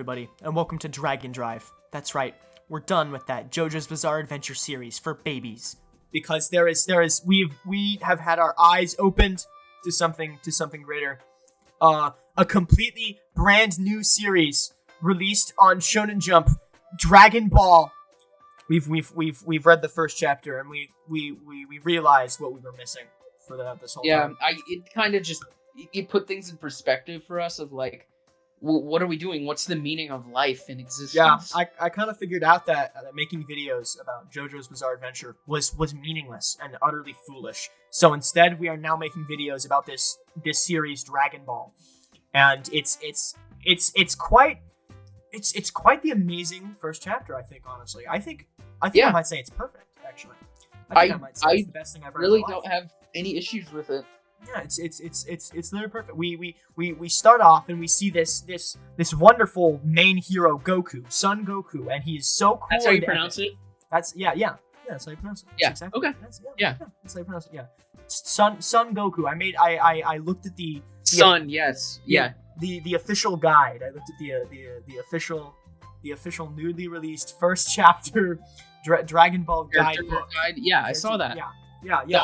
everybody, and welcome to DragonDrive. That's right, we're done with that JoJo's Bizarre Adventure series for babies. Because we have had our eyes opened to something greater. A completely brand new series released on Shonen Jump, Dragon Ball. We've read the first chapter, and we realized what we were missing for this whole time. It kind of just it put things in perspective for us of like, what are we doing? What's the meaning of life and existence? Yeah, I kind of figured out that making videos about JoJo's Bizarre Adventure was meaningless and utterly foolish. So instead, we are now making videos about this series, Dragon Ball, and it's quite the amazing first chapter. I think, honestly, I think I might say it's perfect. Actually, I might say it's the best thing I've ever. Really don't have any issues with it. Yeah, it's literally perfect. We start off and we see this wonderful main hero Goku, Son Goku, and he is so cool. That's how you pronounce it? That's yeah, that's how you pronounce it. Yeah. Exactly. Okay. That's how you pronounce it. Yeah. Son Goku. I looked at the Son. Yes. Yeah. The official guide. I looked at the official newly released first chapter Dragon Ball guide. Yeah, I saw that. Yeah. The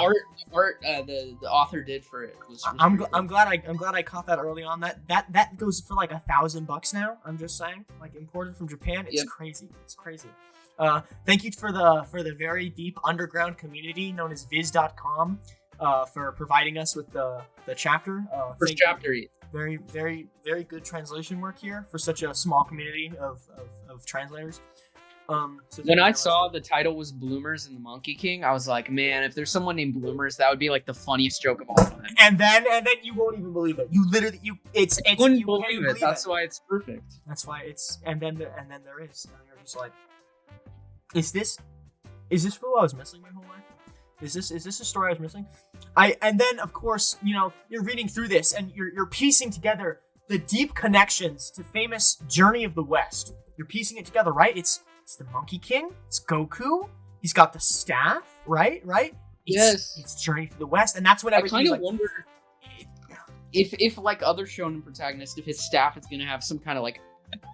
art the author did for it was I'm glad I caught that early on. That goes for like $1,000 now. I'm just saying, like imported from Japan. It's crazy. It's crazy. Thank you for the very deep underground community known as Viz.com for providing us with the chapter. First chapter. Very, very, very good translation work here for such a small community of translators. So when I saw the title was Bloomers and the Monkey King, I was like, man, if there's someone named Bloomers, that would be like the funniest joke of all time. And then you won't even believe it. You literally it's I wouldn't believe it. That's why it's perfect. That's why it's and then there is. And you're just like, is this who I was missing my whole life? Is this a story I was missing? And then of course, you're reading through this and you're piecing together the deep connections to famous Journey of the West. You're piecing it together, right? It's the Monkey King. It's Goku. He's got the staff, right? Yes. It's Journey to the West, and that's what everything. I kind of wonder if like other shonen protagonists, if his staff is gonna have some kind of like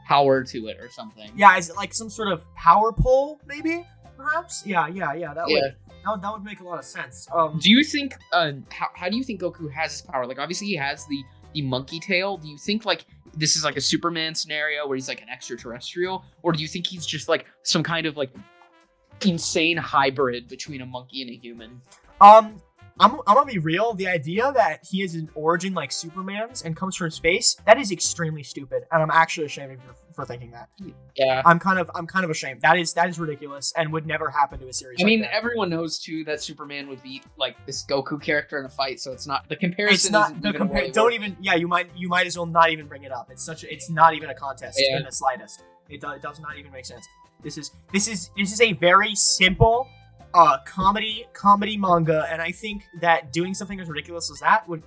power to it or something. Yeah, is it like some sort of power pole, maybe? Perhaps. Yeah. That would make a lot of sense. Do you think? How do you think Goku has his power? Like, obviously he has the monkey tail. Do you think like this is like a Superman scenario where he's like an extraterrestrial, or do you think he's just like some kind of like insane hybrid between a monkey and a human? I'm gonna be real. The idea that he is an origin like Superman's and comes from space, that is extremely stupid, and I'm actually ashamed of you for thinking that. Yeah, I'm kind of ashamed. That is ridiculous and would never happen to a series. I mean, everyone knows too that Superman would beat like this Goku character in a fight, so it's not the comparison. It's not the don't even. Yeah, you might as well not even bring it up. It's not even a contest in the slightest. It does not even make sense. This is a very simple comedy manga, and I think that doing something as ridiculous as that would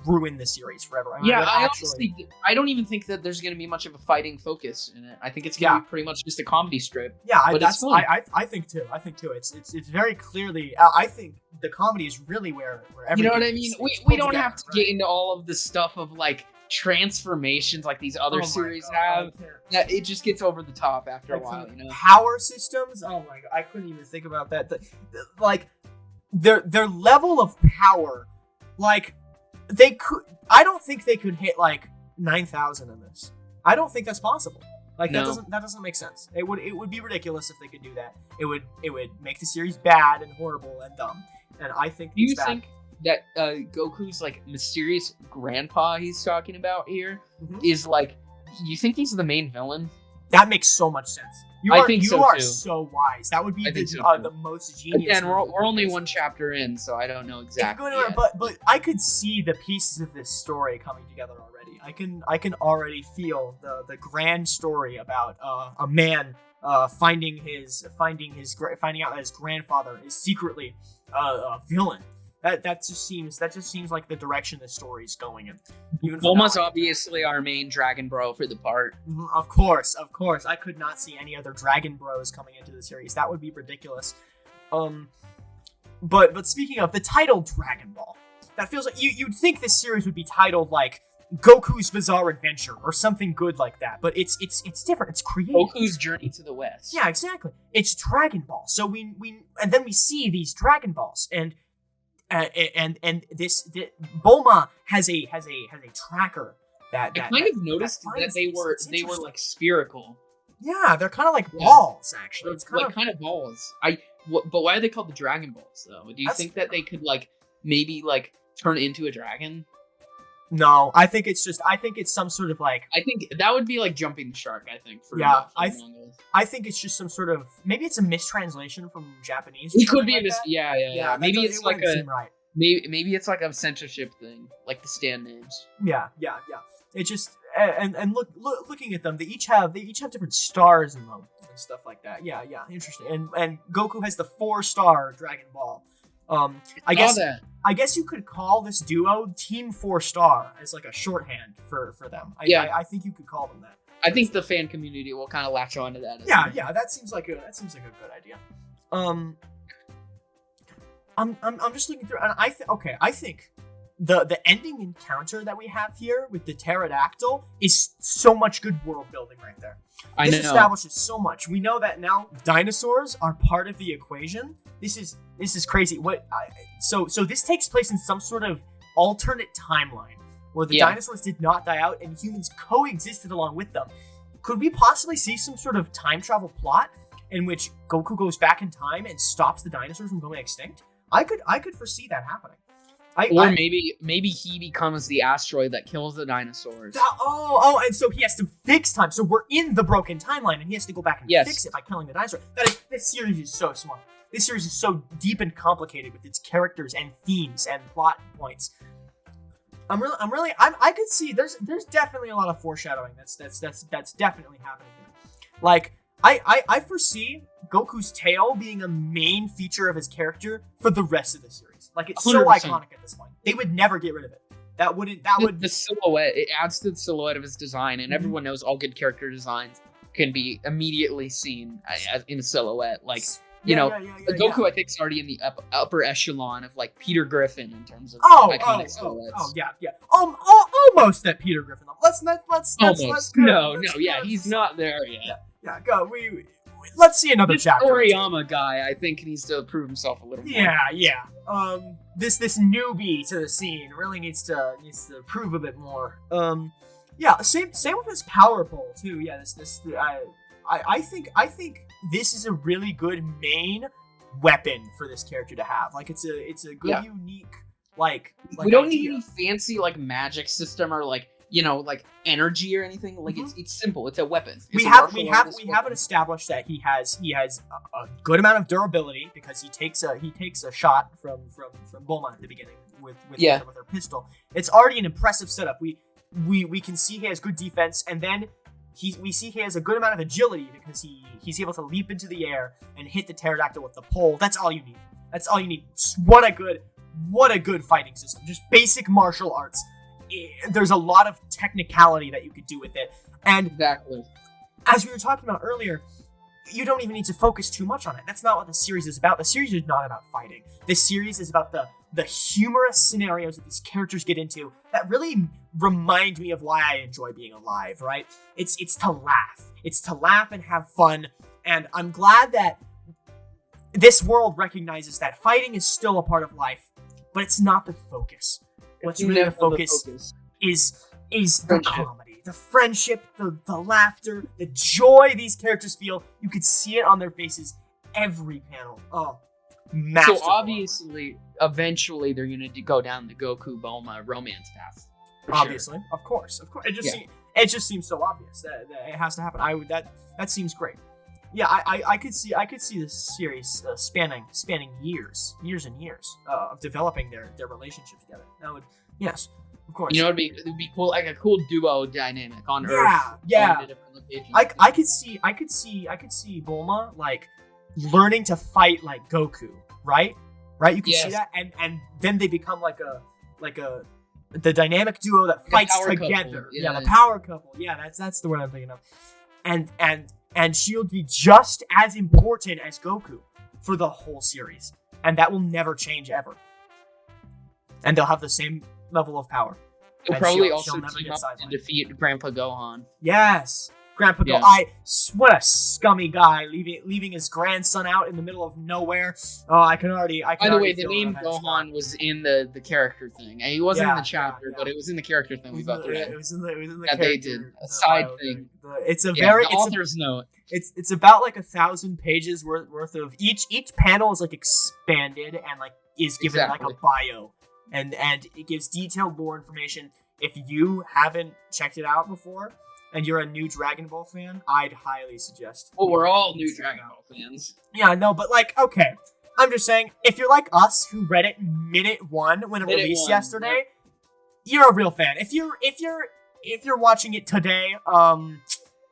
ruin the series forever. I don't even think that there's going to be much of a fighting focus in it. I think it's going to be pretty much just a comedy strip. Yeah, I think too. It's very clearly. I think the comedy is really where everything. You know what I mean? We don't have to get into all of the stuff of like transformations like these other series have. That it just gets over the top after a while, Power systems. Oh my god, I couldn't even think about that. Like their level of power, like they could. I don't think they could hit like 9,000 in this. I don't think that's possible. Like that doesn't make sense. It would be ridiculous if they could do that. It would make the series bad and horrible and dumb. And I think do you think that Goku's like mysterious grandpa he's talking about here is like, you think he's the main villain? That makes so much sense. You are so wise. That would be the most genius. Again, we're only one chapter in, so I don't know exactly. But I could see the pieces of this story coming together already. I can already feel the grand story about a man finding out that his grandfather is secretly a villain. That just seems like the direction the story's going in. Bulma's obviously our main Dragon Bro for the part. Of course. I could not see any other Dragon Bros coming into the series. That would be ridiculous. But speaking of the title Dragon Ball, that feels like you'd think this series would be titled like Goku's Bizarre Adventure or something good like that. But it's different. It's creative. Goku's Journey to the West. Yeah, exactly. It's Dragon Ball. So we and then we see these Dragon Balls and this Bulma has a tracker that I kind of noticed that they were like spherical. Yeah, they're kind of like balls actually. It's kind of balls. But why are they called the Dragon Balls though? Do you think that they could like maybe like turn into a dragon? No, I think it's some sort of like. I think that would be like jumping the shark. I think. I think it's just some sort of, maybe it's a mistranslation from Japanese. It could be a yeah. Maybe it's like right. Maybe it's like a censorship thing, like the stand names. Yeah. It just and looking at them, they each have different stars in them and stuff like that. Yeah, interesting. And Goku has the 4-star Dragon Ball. I guess you could call this duo Team 4-star as like a shorthand for them. I think you could call them that. I think the fan community will kind of latch on to that. Yeah, that seems like a good idea. I'm just looking through, and I think the ending encounter that we have here with the pterodactyl is so much good world building right there. This establishes so much. We know that now dinosaurs are part of the equation. This is crazy. So this takes place in some sort of alternate timeline where the dinosaurs did not die out and humans coexisted along with them. Could we possibly see some sort of time travel plot in which Goku goes back in time and stops the dinosaurs from going extinct? I could foresee that happening. Maybe he becomes the asteroid that kills the dinosaurs. And so he has to fix time. So we're in the broken timeline, and he has to go back and fix it by killing the dinosaur. This series is so smart. This series is so deep and complicated with its characters and themes and plot points. I could see there's definitely a lot of foreshadowing that's definitely happening here. Like I foresee Goku's tail being a main feature of his character for the rest of the series. Like, it's 100%. So iconic at this point. They would never get rid of it. The silhouette, it adds to the silhouette of his design, and everyone knows all good character designs can be immediately seen in silhouette. Like, Goku, I think, is already in the upper echelon of like Peter Griffin in terms of iconic silhouettes. Almost at Peter Griffin. Let's he's not there yet. Yeah, go. Let's see another chapter. Toriyama guy, I think, needs to prove himself a little more. Yeah. This newbie to the scene really needs to prove a bit more. Same with his power pole too. Yeah, I think this is a really good main weapon for this character to have. Like, it's a good unique like we don't need any fancy like magic system or like energy or anything. Like, it's simple. It's a weapon. We have it established that he has a good amount of durability because he takes a shot from Bulma at the beginning with her pistol. It's already an impressive setup. We can see he has good defense, and then we see he has a good amount of agility because he's able to leap into the air and hit the pterodactyl with the pole. That's all you need. What a good fighting system. Just basic martial arts. There's a lot of technicality that you could do with it. And exactly, as we were talking about earlier, you don't even need to focus too much on it. That's not what the series is about. The series is not about fighting. This series is about the humorous scenarios that these characters get into that really remind me of why I enjoy being alive, right? It's to laugh. It's to laugh and have fun. And I'm glad that this world recognizes that fighting is still a part of life, but it's not the focus. What's really the focus is the comedy, the friendship, the laughter, the joy these characters feel. You could see it on their faces every panel. Oh, masterful. So obviously, eventually, they're going to go down the Goku Bulma romance path. Obviously, sure. Of course. It just seems so obvious that it has to happen. That seems great. Yeah, I could see this series spanning years and years of developing their relationship together. That would, yes, of course. It'd be cool, like a cool duo dynamic on Earth. Yeah. I could see Bulma like learning to fight like Goku, right? You can see that, and then they become like the dynamic duo that fights together. The power couple. Yeah, that's the word I'm thinking of. And she'll be just as important as Goku for the whole series. And that will never change ever. And they'll have the same level of power. He'll And probably she'll also never team get up sidelined. and defeat Grandpa Gohan. Yes, Grandpa Yeah. What a scummy guy, leaving his grandson out in the middle of nowhere. Oh, I can By the already way, the feel name revenge Gohan was in the character thing. And he wasn't in Yeah, the chapter, yeah. but it was in the character thing we both read. It was in the That they did. character, A the side bio thing. It's a Yeah, very the author's note. it's about like 1,000 pages worth of each panel is like expanded and like is given like Exactly. a bio, and it gives detailed lore information. If you haven't checked it out before and you're a new Dragon Ball fan, I'd highly suggest. Well, we're all new Dragon Ball fans. Yeah, no, but like, okay, I'm just saying, if you're like us who read it minute one when it Minute released one, yesterday, you're a real fan. If you're watching it today,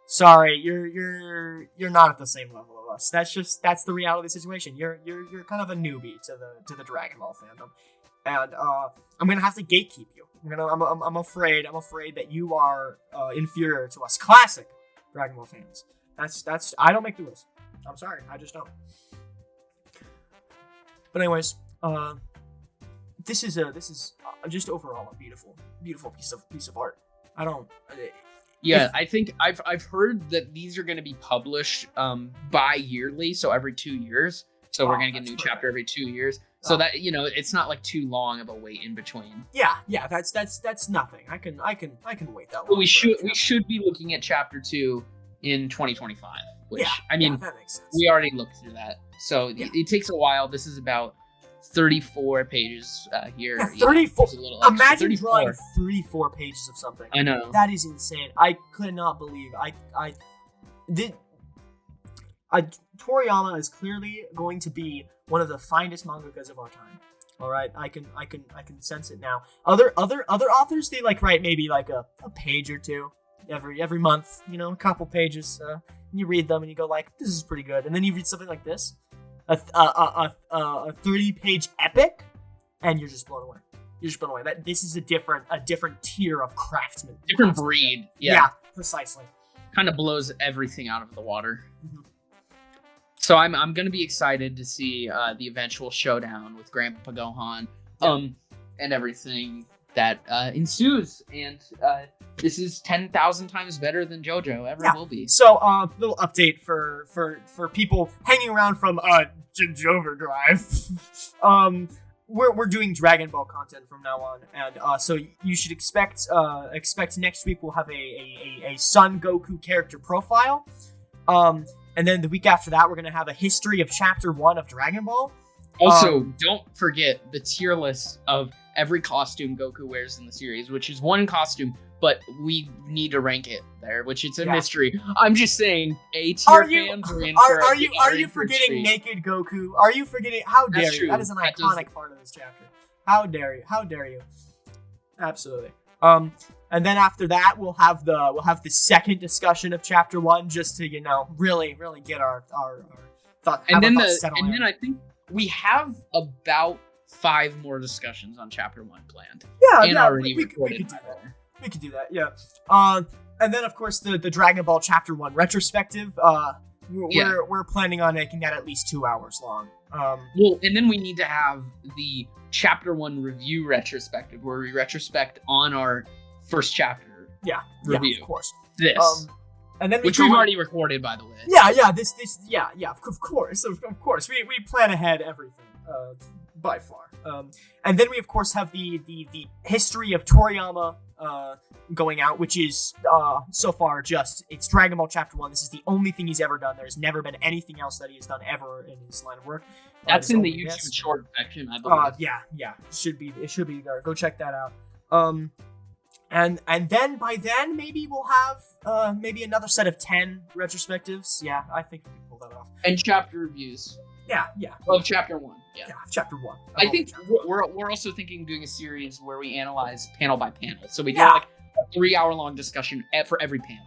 sorry, you're not at the same level of us. That's the reality of the situation. You're kind of a newbie to the Dragon Ball fandom, and I'm gonna have to gatekeep you. I'm afraid that you are inferior to us classic Dragon Ball fans. That's I don't make the rules. I'm sorry, I just don't. But anyways, this is just overall a beautiful piece of art. I don't. Yeah, I think I've heard that these are going to be published bi-yearly, so every 2 years. So we're going to get a new chapter every 2 years. So that, you know, it's not like too long of a wait in between. Yeah, that's nothing. I can wait that long. But we should be looking at chapter 2 in 2025, which I mean, that makes sense. we already looked through that. So it takes a while. This is about 34 pages here. Yeah, 34. You know, a little extra. Imagine 34. drawing 34 pages of something. I know. That is insane. I could not believe Toriyama is clearly going to be one of the finest mangakas of our time. All right, I can sense it now. Other authors, they like write maybe like a page or two every month. You know, a couple pages. And you read them and you go like, this is pretty good. And then you read something like this, a 30-page epic, and you're just blown away. That this is a different tier of craftsman. Different breed. Yeah, precisely. Kind of blows everything out of the water. Mhm. So I'm gonna be excited to see the eventual showdown with Grandpa Gohan, and everything that ensues. And this is 10,000 times better than JoJo ever will be. So little update for people hanging around from DragonDrive. We're doing Dragon Ball content from now on, and so you should expect next week we'll have a Son Goku character profile. And then the week after that, we're going to have a history of Chapter 1 of Dragon Ball. Also, don't forget the tier list of every costume Goku wears in the series, which is one costume, but we need to rank it there, which it's a mystery. I'm just saying, A tier fans are in for Are you forgetting Naked Goku? Are you forgetting? How dare you? That is an iconic part of this chapter. How dare you? How dare you? Absolutely. And then after that, we'll have the second discussion of Chapter 1, just to really get our thought. And then I think we have about 5 more discussions on Chapter 1 planned. We could do that. Yeah. And then of course the Dragon Ball Chapter 1 retrospective. We're planning on making that at least 2 hours long. Well, and then we need to have the Chapter 1 review retrospective, where we retrospect on our first chapter. Review. Yeah, of course. This. And then which we've already recorded, by the way. Of course. We plan ahead everything, by far. And then we of course have the history of Toriyama going out, which is so far it's Dragon Ball Chapter 1. This is the only thing he's ever done. There's never been anything else that he has done ever in his line of work. That's in the YouTube short section, I believe. It should be there. Go check that out. And then by then maybe we'll have maybe another set of 10 retrospectives. Yeah, I think we can pull that off. And chapter reviews. Yeah. Of Chapter 1. Yeah, Chapter 1. I think we're also thinking of doing a series where we analyze panel by panel. So we do like a 3-hour-long discussion for every panel.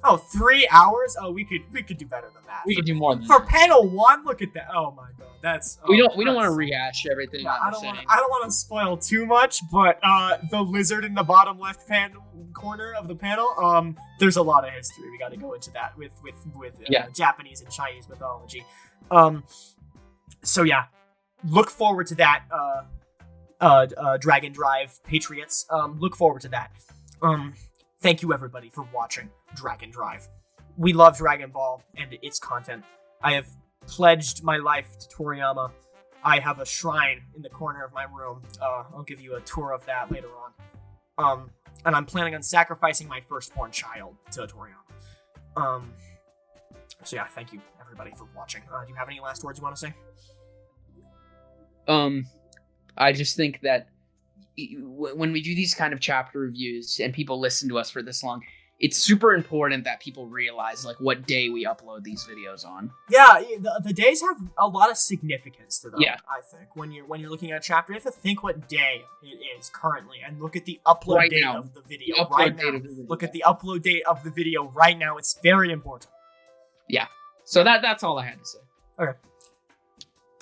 Oh, 3 hours? Oh, we could do better than that. We could do more than for that. Panel 1. Look at that. Oh my god, that's we don't want to rehash everything. Yeah, I don't want to spoil too much, but the lizard in the bottom left corner of the panel. There's a lot of history. We got to go into that with Japanese and Chinese mythology. So yeah, look forward to that. Dragon Drive Patriots. Look forward to that. Thank you everybody for watching Dragon Drive. We love Dragon Ball and its content. I have pledged my life to Toriyama. I have a shrine in the corner of my room. I'll give you a tour of that later on. And I'm planning on sacrificing my firstborn child to Toriyama. So yeah, thank you everybody for watching. Do you have any last words you want to say? I just think that when we do these kind of chapter reviews and people listen to us for this long, it's super important that people realize like what day we upload these videos on. Yeah, the days have a lot of significance to them. Yeah. I think when you're looking at a chapter, you have to think what day it is currently and look at the upload date of the video right now. Look at the upload date of the video right now. It's very important. Yeah. So that's all I had to say. Okay.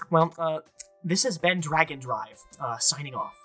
Well, this has been Dragon Drive, signing off.